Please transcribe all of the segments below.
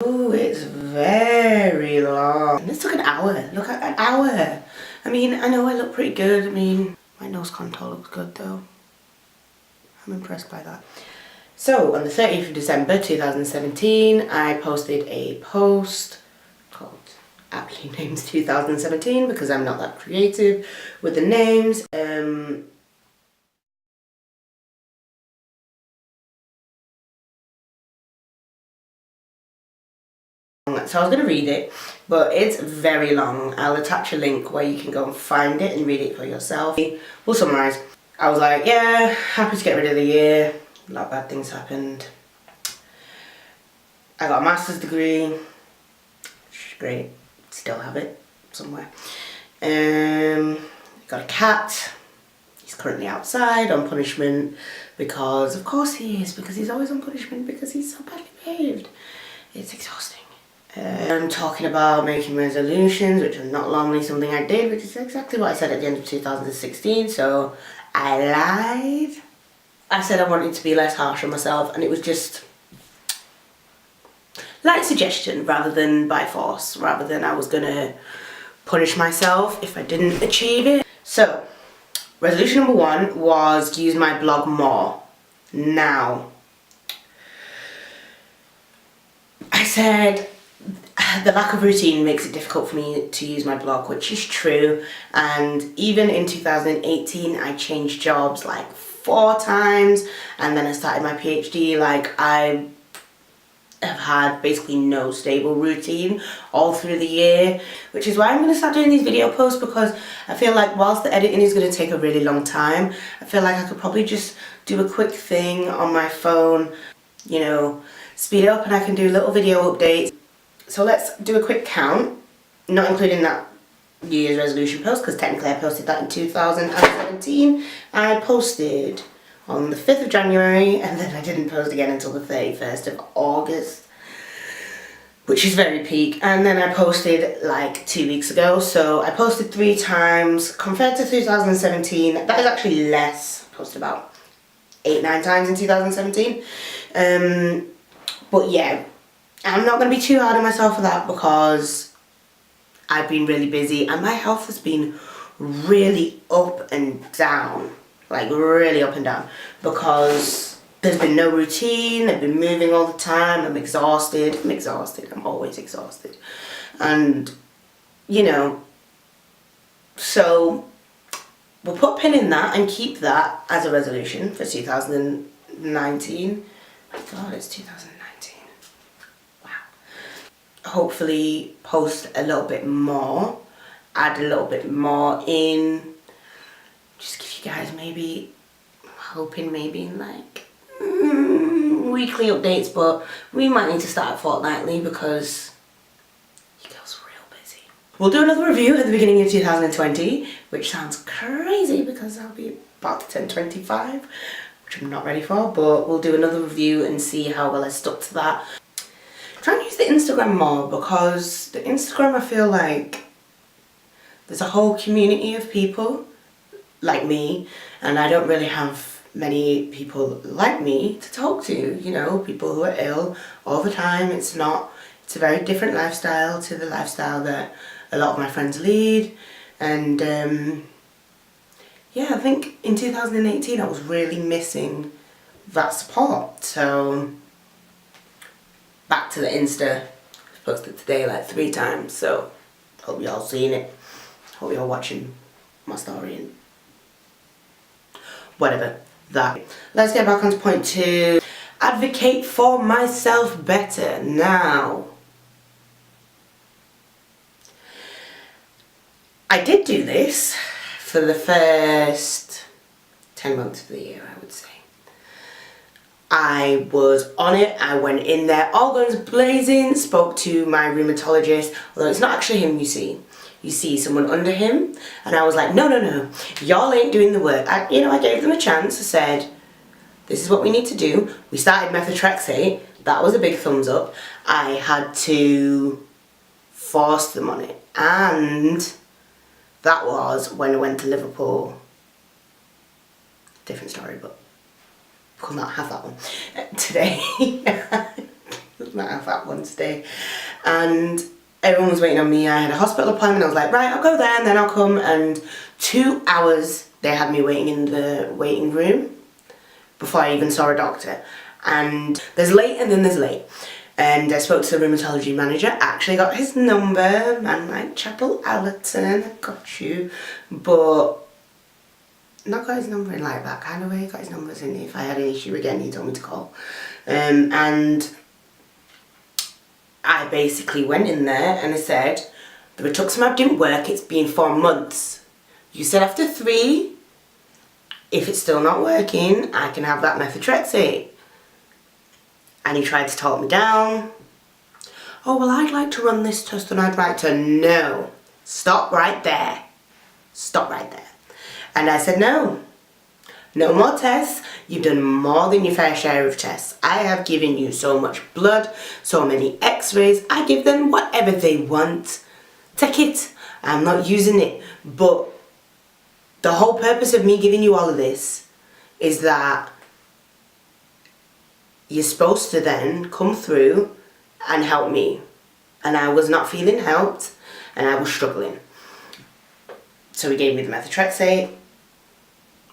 Ooh, it's very long. This took an hour. Look at an hour. I mean, I know I look pretty good. I mean, my nose contour looks good though. I'm impressed by that. So, on the 30th of December 2017, I posted a post called aptly named 2017 because I'm not that creative with the names. So I was going to read it, but it's very long. I'll attach a link where you can go and find it and read it for yourself. We'll summarise. I was like, yeah, happy to get rid of the year. A lot of bad things happened. I got a master's degree, which is great. Still have it somewhere. Got a cat. He's currently outside on punishment because, of course he is, because he's always on punishment because he's so badly behaved. It's exhausting. I'm talking about making resolutions, which are not normally something I did, which is exactly what I said at the end of 2016, so I lied. I said I wanted to be less harsh on myself, and it was just light suggestion rather than by force, rather than I was gonna punish myself if I didn't achieve it. So, resolution number 1 was to use my blog more. Now, I said the lack of routine makes it difficult for me to use my blog, which is true, and even in 2018 I changed jobs like 4 times, and then I started my PhD. Like, I have had basically no stable routine all through the year, which is why I'm going to start doing these video posts, because I feel like whilst the editing is going to take a really long time, I feel like I could probably just do a quick thing on my phone, you know, speed it up, and I can do little video updates. So let's do a quick count, not including that New Year's resolution post, because technically I posted that in 2017. I posted on the 5th of January, and then I didn't post again until the 31st of August, which is very peak. And then I posted like 2 weeks ago, so I posted 3 times. Compared to 2017, that is actually less. I posted about 8-9 times in 2017. But yeah, I'm not going to be too hard on myself for that, because I've been really busy and my health has been really up and down. Like, really up and down, because there's been no routine. I've been moving all the time. I'm exhausted. I'm always exhausted. And, you know, so we'll put a pin in that and keep that as a resolution for 2019. My God, it's 2019. Wow. Hopefully post a little bit more, add a little bit more in. Just give you guys maybe, I'm hoping maybe like weekly updates, but we might need to start fortnightly because you girls are real busy. We'll do another review at the beginning of 2020, which sounds crazy because I'll be about to turn 25, which I'm not ready for, but we'll do another review and see how well I stuck to that. Try and use the Instagram more, because the Instagram, I feel like there's a whole community of people like me, and I don't really have many people like me to talk to, you know, people who are ill all the time. It's a very different lifestyle to the lifestyle that a lot of my friends lead, and yeah, I think in 2018 I was really missing that support. So back to the Insta. I posted today like 3 times, so hope y'all seen it, hope y'all watching my story and whatever that. Let's get back onto point 2. Advocate for myself better. Now, I did do this for the first 10 months of the year, I would say. I was on it. I went in there all guns blazing, spoke to my rheumatologist, although it's not actually him, you see. You see someone under him, and I was like, no, y'all ain't doing the work. I gave them a chance. I said, this is what we need to do. We started methotrexate. That was a big thumbs up. I had to force them on it, and that was when I went to Liverpool. Different story, but we'll not have that one today. might have that one today. And everyone was waiting on me. I had a hospital appointment. I was like, right, I'll go there and then I'll come. And 2 hours they had me waiting in the waiting room before I even saw a doctor. And there's late and then there's late. And I spoke to the rheumatology manager, actually got his number, man like Chapel Allerton, I got you. But not got his number in like that kind of way, got his numbers in if I had an issue again, he told me to call. And I basically went in there and I said, the rituximab didn't work, it's been 4 months. You said after 3, if it's still not working, I can have that methotrexate. And he tried to talk me down. Oh, well, I'd like to run this test and I'd like to. No. Stop right there. Stop right there. And I said, no. No more tests. You've done more than your fair share of tests. I have given you so much blood, so many x-rays. I give them whatever they want. Take it. I'm not using it. But the whole purpose of me giving you all of this is that you're supposed to then come through and help me. And I was not feeling helped and I was struggling. So he gave me the methotrexate.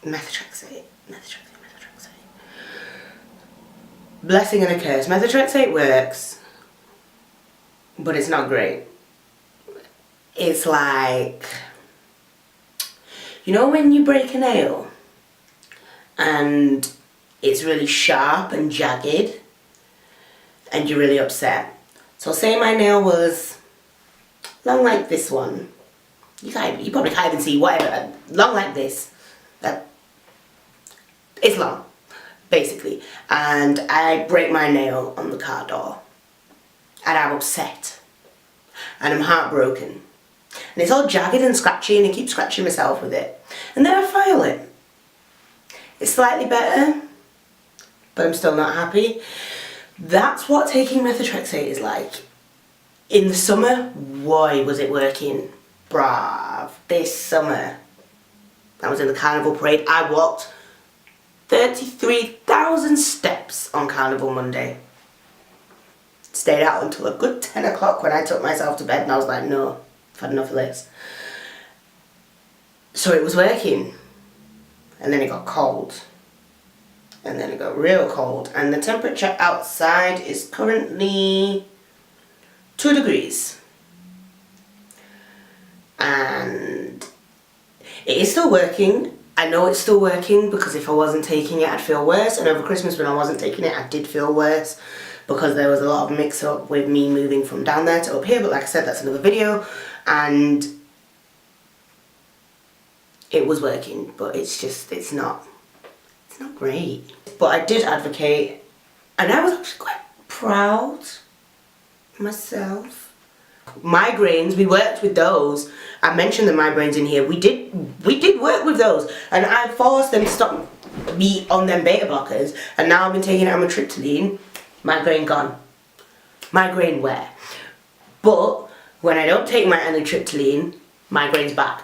Methotrexate. Blessing and a curse. Methotrexate works, but it's not great. It's like, you know when you break a nail and it's really sharp and jagged and you're really upset. So say my nail was long like this one. You probably can't even see, whatever. Long like this. It's long, basically. And I break my nail on the car door. And I'm upset. And I'm heartbroken. And it's all jagged and scratchy and I keep scratching myself with it. And then I file it. It's slightly better, but I'm still not happy. That's what taking methotrexate is like. In the summer, why was it working? Brav. This summer, I was in the carnival parade. I walked 33,000 steps on Carnival Monday. Stayed out until a good 10 o'clock when I took myself to bed and I was like, no, I've had enough of this. So it was working. And then it got cold. And then it got real cold. And the temperature outside is currently 2 degrees. And it is still working. I know it's still working because if I wasn't taking it, I'd feel worse. And over Christmas when I wasn't taking it, I did feel worse because there was a lot of mix-up with me moving from down there to up here. But like I said, that's another video. And it was working, but it's just, it's not great. But I did advocate, and I was actually quite proud myself. Migraines, we worked with those. I mentioned the migraines in here. We did work with those, and I forced them to stop me on them beta blockers, and now I've been taking amitriptyline. Migraine gone. Migraine where? But when I don't take my amitriptyline, migraine's back.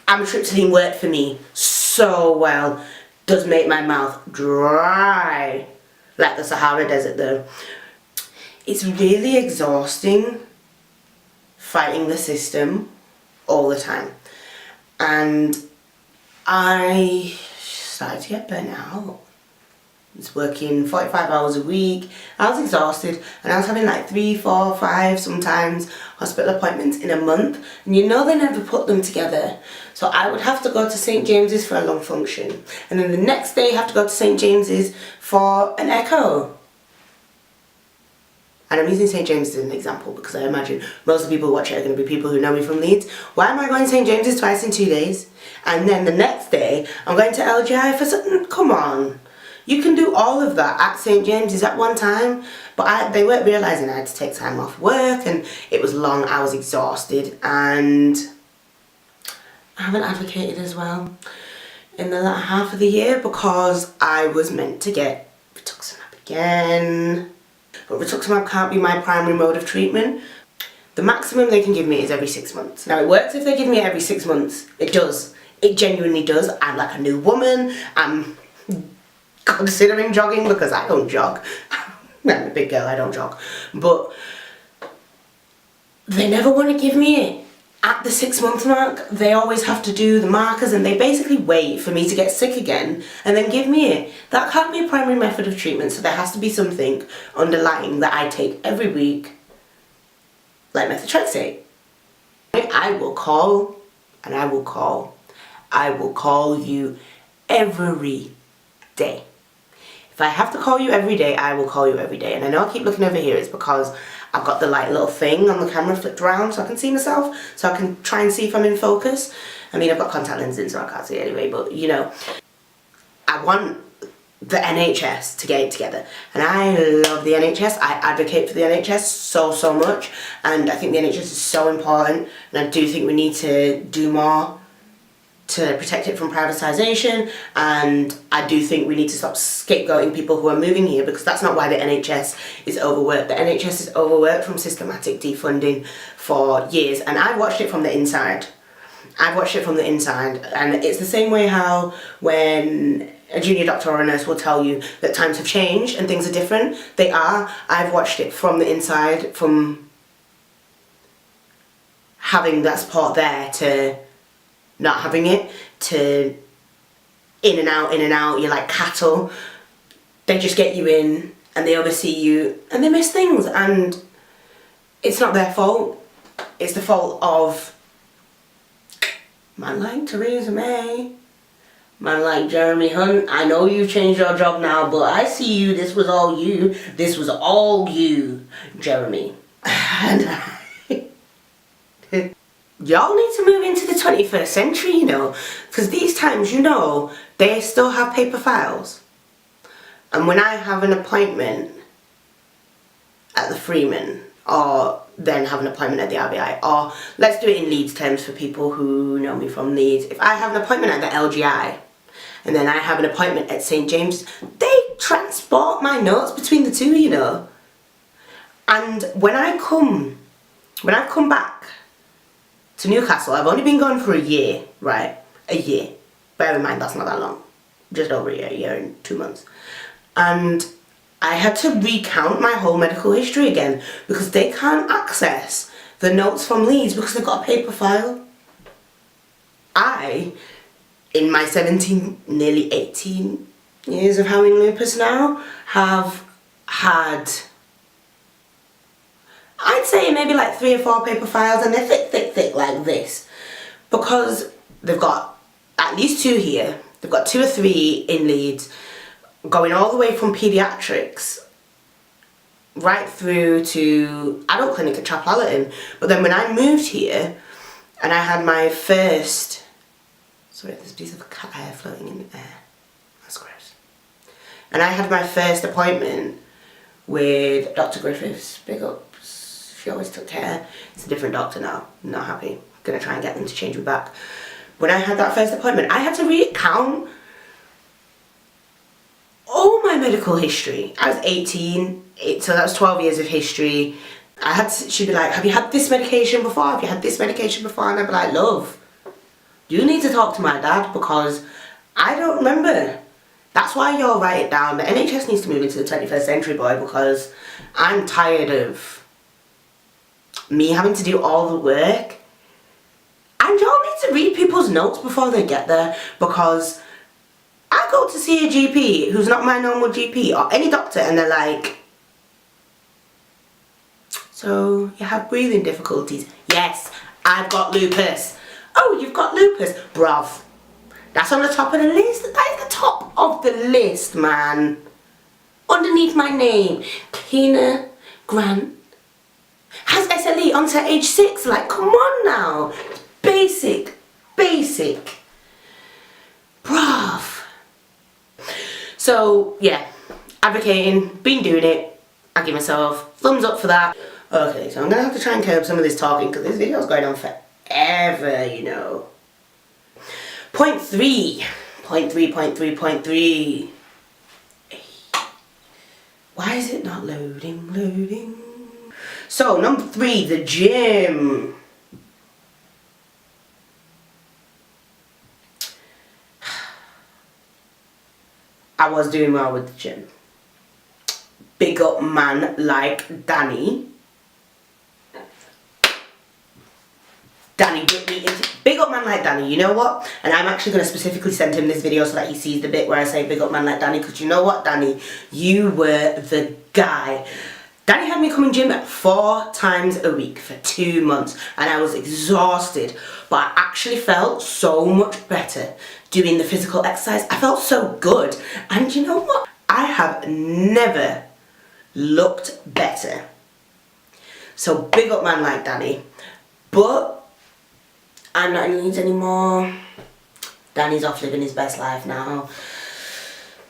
Amitriptyline worked for me so well. Does make my mouth dry like the Sahara Desert though. It's really exhausting fighting the system all the time, and I started to get burnt out. I was working 45 hours a week. I was exhausted and I was having like 3, 4, 5 sometimes hospital appointments in a month, and you know they never put them together. So I would have to go to St James's for a lung function, and then the next day have to go to St James's for an echo. And I'm using St James's as an example because I imagine most of the people who watch it are going to be people who know me from Leeds. Why am I going to St James's twice in 2 days? And then the next day I'm going to LGI for something? Come on. You can do all of that at St James's at one time, but they weren't realising I had to take time off work and it was long, I was exhausted, and I haven't advocated as well in the latter half of the year because I was meant to get rituximab again. But rituximab can't be my primary mode of treatment. The maximum they can give me is every 6 months. Now it works if they give me it every 6 months. It does. It genuinely does. I'm like a new woman. I'm considering jogging because I don't jog. Well, I'm a big girl, I don't jog. But they never want to give me it at the 6-month mark. They always have to do the markers and they basically wait for me to get sick again and then give me it. That can't be a primary method of treatment, so there has to be something underlying that I take every week, like methotrexate. I will call and I will call. I will call you every day. If I have to call you every day, I will call you every day. And I know I keep looking over here, it's because I've got the like little thing on the camera flipped around so I can see myself, so I can try and see if I'm in focus. I mean, I've got contact lenses in so I can't see anyway, but you know, I want the NHS to get it together. And I love the NHS. I advocate for the NHS so much, and I think the NHS is so important, and I do think we need to do more to protect it from privatisation, and I do think we need to stop scapegoating people who are moving here, because that's not why the NHS is overworked. The NHS is overworked from systematic defunding for years, and I've watched it from the inside. I've watched it from the inside, and it's the same way how when a junior doctor or a nurse will tell you that times have changed and things are different. They are. I've watched it from the inside, from having that support there to not having it, to in and out, you're like cattle. They just get you in and they oversee you and they miss things, and it's not their fault. It's the fault of man like Theresa May, man like Jeremy Hunt. I know you've changed your job now, but I see you, this was all you. This was all you, Jeremy. And y'all need to move into the 21st century, you know, because these times, you know, they still have paper files. And when I have an appointment at the Freeman, or then have an appointment at the RBI, or let's do it in Leeds terms for people who know me from Leeds. If I have an appointment at the LGI, and then I have an appointment at St. James, they transport my notes between the two, you know. And when I've come back to Newcastle, I've only been gone for a year, right? A year. Bear in mind, that's not that long. Just over a year and 2 months. And I had to recount my whole medical history again, because they can't access the notes from Leeds because they've got a paper file. I, in my 17, nearly 18 years of having lupus now, have had, I'd say maybe like 3 or 4 paper files, and they're thick like this, because they've got at least 2 here, they've got 2 or 3 in Leeds, going all the way from paediatrics right through to adult clinic at Chapel Allerton. But then when I moved here and I had my first, sorry, there's a piece of cat hair floating in the air, that's gross. And I had my first appointment with Dr. Griffiths, big ups, she always took care. It's a different doctor now, I'm not happy, gonna try and get them to change me back. When I had that first appointment, I had to recount all my medical history. I was 18, so that was 12 years of history. She'd be like, have you had this medication before? Have you had this medication before? And I'd be like, love, you need to talk to my dad because I don't remember. That's why you'll write it down. The NHS needs to move into the 21st century, boy, because I'm tired of me having to do all the work. And y'all need to read people's notes before they get there, because I go to see a GP who's not my normal GP or any doctor and they're like, so you have breathing difficulties? Yes, I've got lupus. Oh, you've got lupus? Bruv, that's on the top of the list. That is the top of the list, man. Underneath my name, Keena Grant has SLE onset age 6. Like, come on now. Basic. Bruv. So, yeah, advocating, been doing it, I give myself thumbs up for that. Okay, so I'm going to have to try and curb some of this talking because this video's going on forever, you know. Point three. Why is it not loading? So, number 3, the gym. I was doing well with the gym. big up man like Danny. Danny bit me into big up man like Danny, you know what? And I'm actually going to specifically send him this video so that he sees the bit where I say big up man like Danny, because you know what, Danny? You were the guy. Danny had me coming gym 4 times a week for 2 months, and I was exhausted, but I actually felt so much better doing the physical exercise. I felt so good, and you know what? I have never looked better. So big up man like Danny. But I'm not in Leeds anymore. Danny's off living his best life now.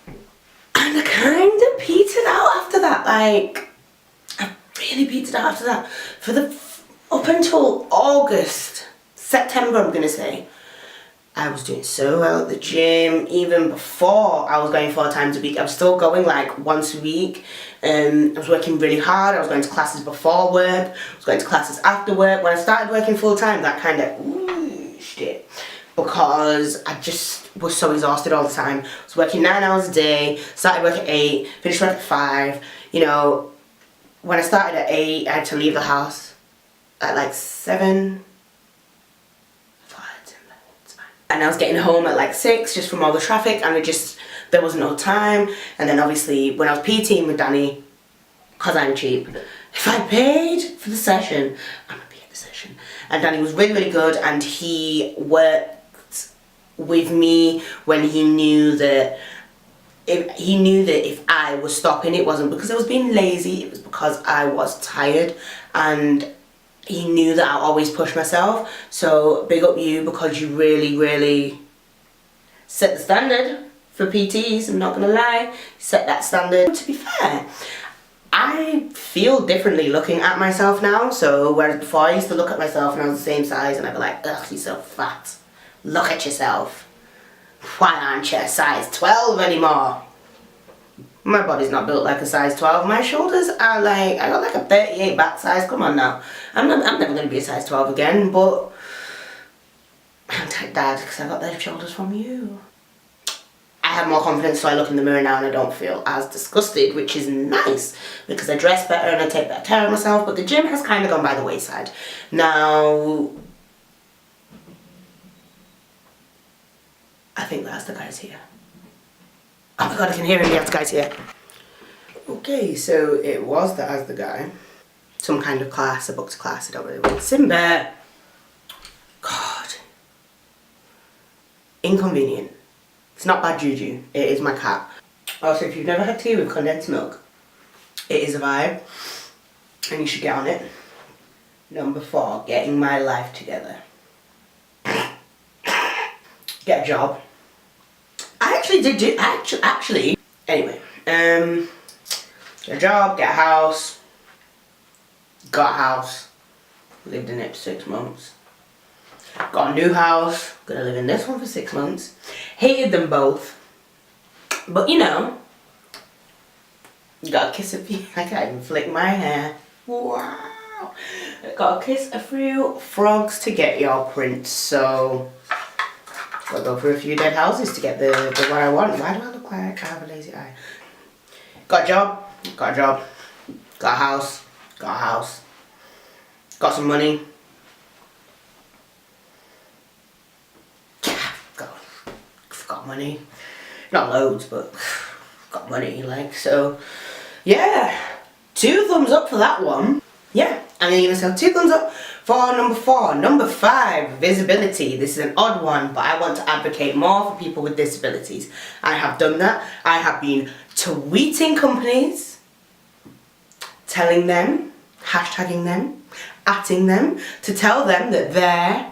And I kind of petered out after that. Like, I really petered out after that. Up until August, September I'm gonna say, I was doing so well at the gym. Even before I was going 4 times a week, I was still going like once a week. I was working really hard. I was going to classes before work. I was going to classes after work. When I started working full time, that kind of shit, because I just was so exhausted all the time. I was working 9 hours a day. Started work at 8, finished work at 5. You know, when I started at 8, I had to leave the house at like 7. And I was getting home at like 6 just from all the traffic, and there was no time. And then obviously when I was PTing with Danny, because I'm cheap, if I paid for the session, I'm gonna be at the session. And Danny was really, really good, and he worked with me when he knew that if I was stopping, it wasn't because I was being lazy, it was because I was tired, and he knew that I always push myself. So big up you, because you really, really set the standard for PTs. I'm not gonna lie, set that standard. To be fair, I feel differently looking at myself now. So whereas before I used to look at myself and I was the same size and I'd be like, ugh, you're so fat. Look at yourself. Why aren't you a size 12 anymore? My body's not built like a size 12. My shoulders are like, I got like a 38 back size. Come on now. I'm never going to be a size 12 again, but I'm Dad, because I got those shoulders from you. I have more confidence, so I look in the mirror now and I don't feel as disgusted, which is nice, because I dress better and I take better care of myself. But the gym has kind of gone by the wayside. Now, I think that's the guys here. Oh my god, I can hear him, the guy's here. Okay, so it was the As the Guy. Some kind of class, I booked a class, I don't really want Simba. God. Inconvenient. It's not bad juju, it is my cat. Also, if you've never had tea with condensed milk, it is a vibe, and you should get on it. Number 4, getting my life together. Get a job. I actually did do, actually, anyway, get a job, get a house, got a house, lived in it for 6 months, got a new house, gonna live in this one for 6 months, hated them both, but you know, you gotta kiss a few, I can't even flick my hair, wow, gotta kiss a few frogs to get your prince, so gotta go for a few dead houses to get the one I want. Why do I look like I have a lazy eye? Got a job, got a house, got some money. Got money. Not loads, but got money, like, so yeah. 2 thumbs up for that one. Yeah, I'm gonna say 2 thumbs up for number 4. Number 5, visibility. This is an odd one, but I want to advocate more for people with disabilities. I have done that. I have been tweeting companies, telling them, hashtagging them, atting them, to tell them that their,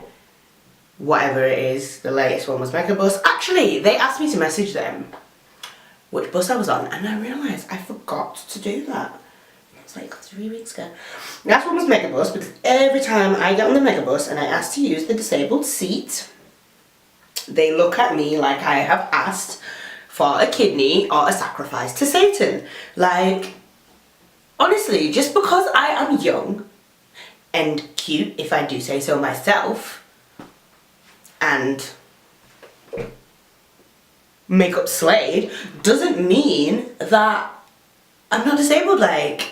whatever it is, the latest one was Megabus. Actually, they asked me to message them which bus I was on, and I realised I forgot to do that. It's like 3 weeks ago. Last one was Megabus, because every time I get on the Megabus and I ask to use the disabled seat, they look at me like I have asked for a kidney or a sacrifice to Satan. Like, honestly, just because I am young and cute, if I do say so myself, and makeup slayed, doesn't mean that I'm not disabled. Like,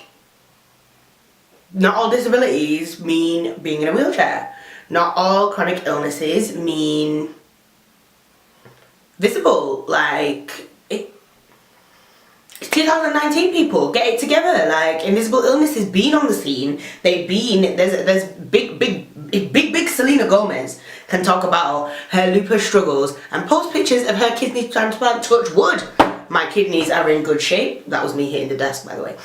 not all disabilities mean being in a wheelchair. Not all chronic illnesses mean visible. Like, it's 2019, people. Get it together. Like, invisible illness has been on the scene. There's big Selena Gomez can talk about her lupus struggles and post pictures of her kidney transplant. Touch wood. My kidneys are in good shape. That was me hitting the desk, by the way.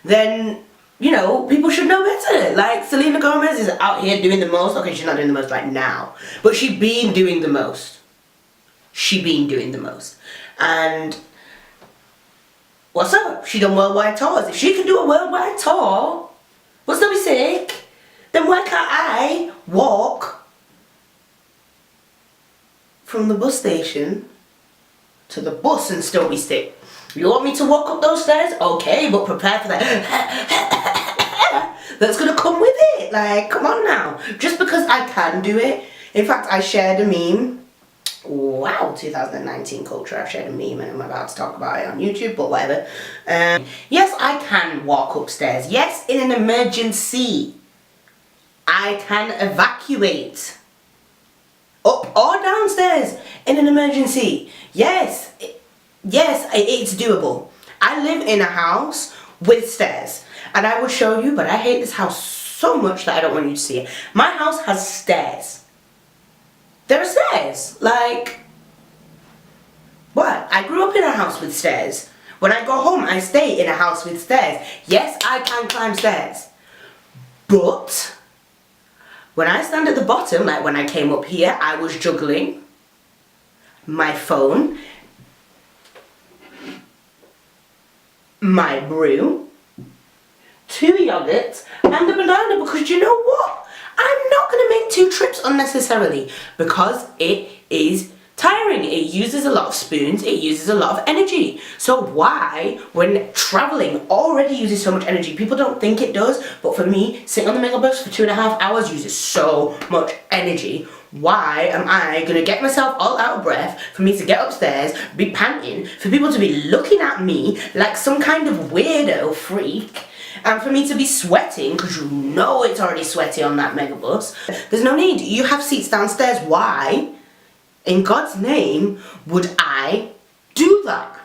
Then, you know, people should know better. Like, Selena Gomez is out here doing the most. Okay, she's not doing the most right now, but she been doing the most. And what's up? She done worldwide tours. If she can do a worldwide tour, but still be sick, then why can't I walk from the bus station to the bus and still be sick? You want me to walk up those stairs? Okay, but prepare for that. That's gonna come with it. Like, come on now. Just because I can do it. In fact, I shared a meme. Wow, 2019 culture. I've shared a meme and I'm about to talk about it on YouTube, but whatever. Yes, I can walk upstairs. Yes, in an emergency, I can evacuate up or downstairs in an emergency. Yes, it's doable. I live in a house with stairs, and I will show you, but I hate this house so much that I don't want you to see it. My house has stairs. There are stairs. Like, what? I grew up in a house with stairs. When I go home, I stay in a house with stairs. Yes, I can climb stairs. But when I stand at the bottom, like when I came up here, I was juggling my phone, my brew, 2 yogurts, and a banana, because you know what? I'm not going to make 2 trips unnecessarily because it is tiring. It uses a lot of spoons. It uses a lot of energy. So why, when traveling already uses so much energy, people don't think it does, but for me, sitting on the megabus for 2.5 hours uses so much energy. Why am I going to get myself all out of breath for me to get upstairs, be panting, for people to be looking at me like some kind of weirdo freak, and for me to be sweating, because you know it's already sweaty on that megabus? There's no need. You have seats downstairs. Why, in God's name, would I do that?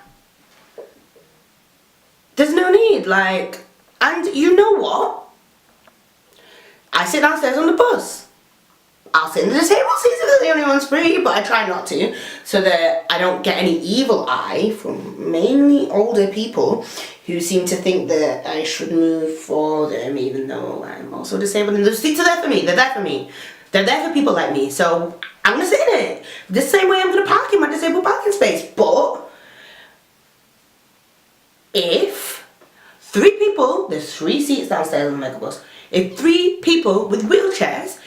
There's no need. Like, and you know what? I sit downstairs on the bus. I'll sit in the disabled seats if they're the only ones free, but I try not to, so that I don't get any evil eye from mainly older people who seem to think that I should move for them, even though I'm also disabled. And those seats are there for me. They're there for me. They're there for people like me. So I'm going to sit in it. The same way I'm going to park in my disabled parking space. But if 3 people, there's 3 seats downstairs on the megabus, if 3 people with wheelchairs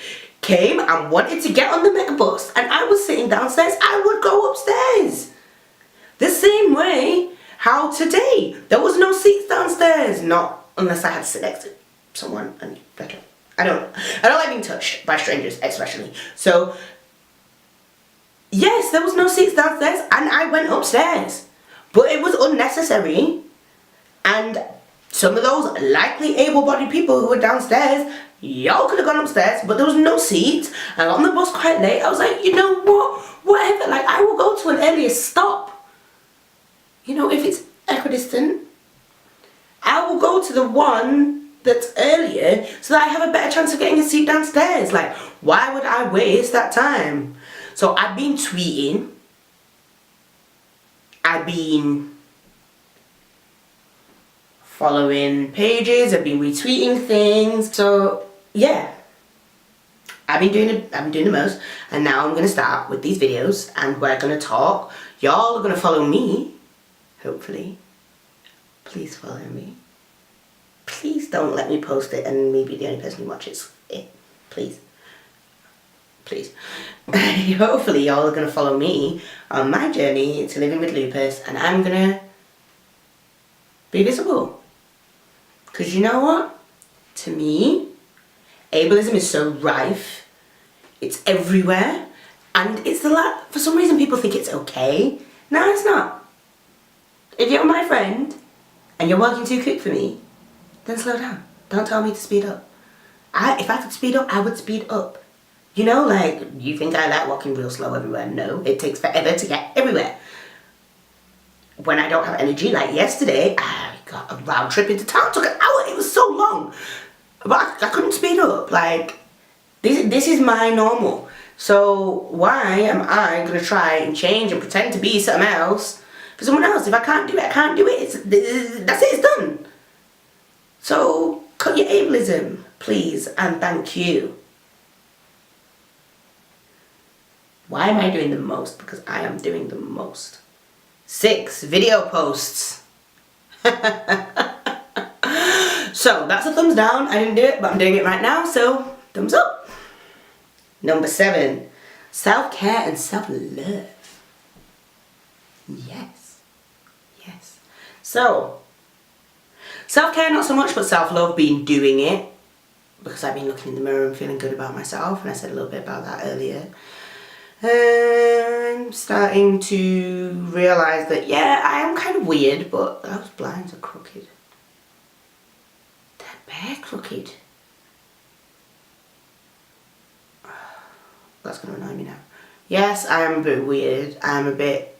came and wanted to get on the megabus and I was sitting downstairs, I would go upstairs. The same way how today there was no seats downstairs, not unless I had to sit next to someone, and I don't like being touched by strangers especially. So yes, there was no seats downstairs and I went upstairs, but it was unnecessary. And some of those likely able-bodied people who were downstairs, y'all could have gone upstairs, but there was no seats. I got on the bus quite late. I was like, you know what? Whatever. Like, I will go to an earlier stop. You know, if it's equidistant, I will go to the one that's earlier so that I have a better chance of getting a seat downstairs. Like, why would I waste that time? So I've been tweeting. I've been following pages, I've been retweeting things. So yeah, I've been doing the most, and now I'm gonna start with these videos and we're gonna talk. Y'all are gonna follow me, hopefully. Please follow me. Please don't let me post it and me be the only person who watches it. Please. Please. Hopefully y'all are gonna follow me on my journey to living with lupus, and I'm gonna be visible. Because you know what? To me, ableism is so rife. It's everywhere. And it's for some reason people think it's okay. No, it's not. If you're my friend and you're walking too quick for me, then slow down. Don't tell me to speed up. If I could speed up, I would speed up. You know, like, you think I like walking real slow everywhere? No, it takes forever to get everywhere. When I don't have energy, like yesterday, I got a round trip into town. It took an hour. It was so long. But I couldn't speed up. Like, this is my normal. So why am I going to try and change and pretend to be something else for someone else? If I can't do it, I can't do it. That's it, it's done. So cut your ableism, please, and thank you. Why am I doing the most? Because I am doing the most. 6 video posts. So that's a thumbs down. I didn't do it, but I'm doing it right now, so thumbs up. Number 7, self-care and self-love. Yes. Yes. So, self-care not so much, but self-love, been doing it. Because I've been looking in the mirror and feeling good about myself, and I said a little bit about that earlier. I'm starting to realise that, yeah, I am kind of weird, but those blinds are crooked. They're bare crooked. That's going to annoy me now. Yes, I am a bit weird. I'm a bit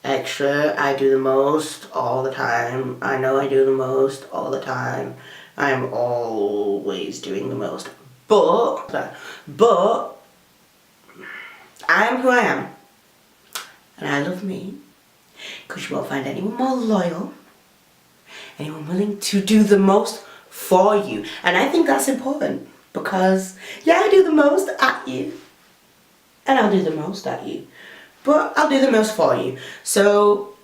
extra. I do the most all the time. I know I do the most all the time. I am always doing the most. But I am who I am. And I love me. Because you won't find anyone more loyal. Anyone willing to do the most for you. And I think that's important. Because, yeah, I do the most at you. And I'll do the most at you. But I'll do the most for you. So,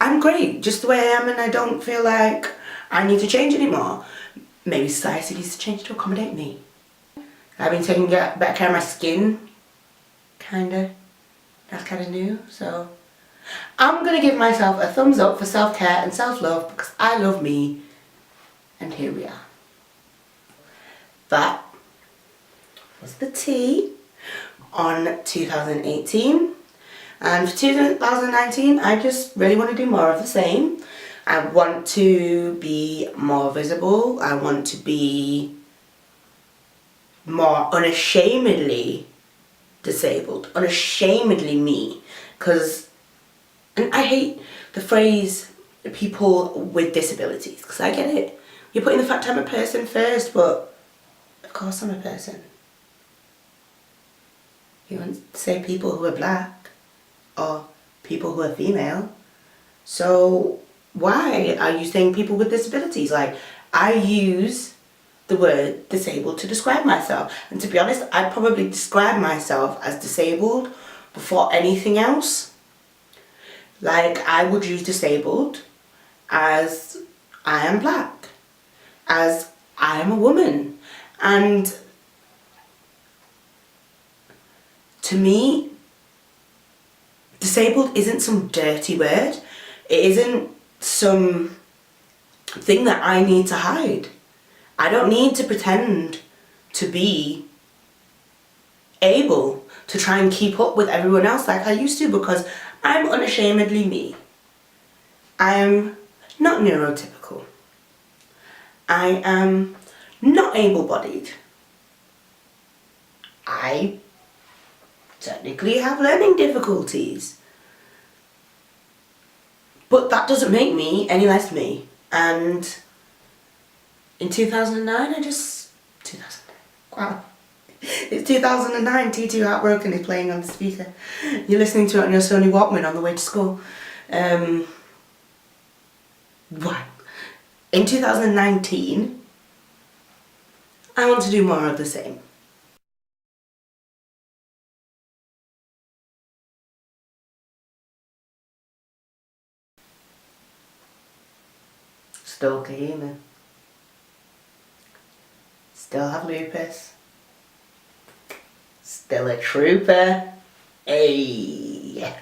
I'm great. Just the way I am, and I don't feel like I need to change anymore. Maybe society needs to change to accommodate me. I've been taking better care of my skin. Kinda. That's kinda new. So, I'm gonna give myself a thumbs up for self-care and self-love because I love me. And here we are. That was the tea on 2018. And for 2019, I just really want to do more of the same. I want to be more visible. I want to be more unashamedly disabled. Unashamedly me. Because, and I hate the phrase people with disabilities. Because I get it. You're putting the fact I'm a person first, but of course I'm a person. You want to say people who are black or people who are female. So why are you saying people with disabilities? Like, I use the word disabled to describe myself. And to be honest, I probably describe myself as disabled before anything else. Like, I would use disabled as I am black, as I am a woman. And to me, disabled isn't some dirty word. It isn't some thing that I need to hide. I don't need to pretend to be able to try and keep up with everyone else like I used to, because I'm unashamedly me. I am not neurotypical. I am not able-bodied. I technically have learning difficulties. But that doesn't make me any less me. And in 2009, wow. It's 2009, T2 Heartbroken is playing on the speaker. You're listening to it on your Sony Walkman on the way to school. Wow. In 2019, I want to do more of the same. Still Kahima. Still have lupus. Still a trooper. Hey.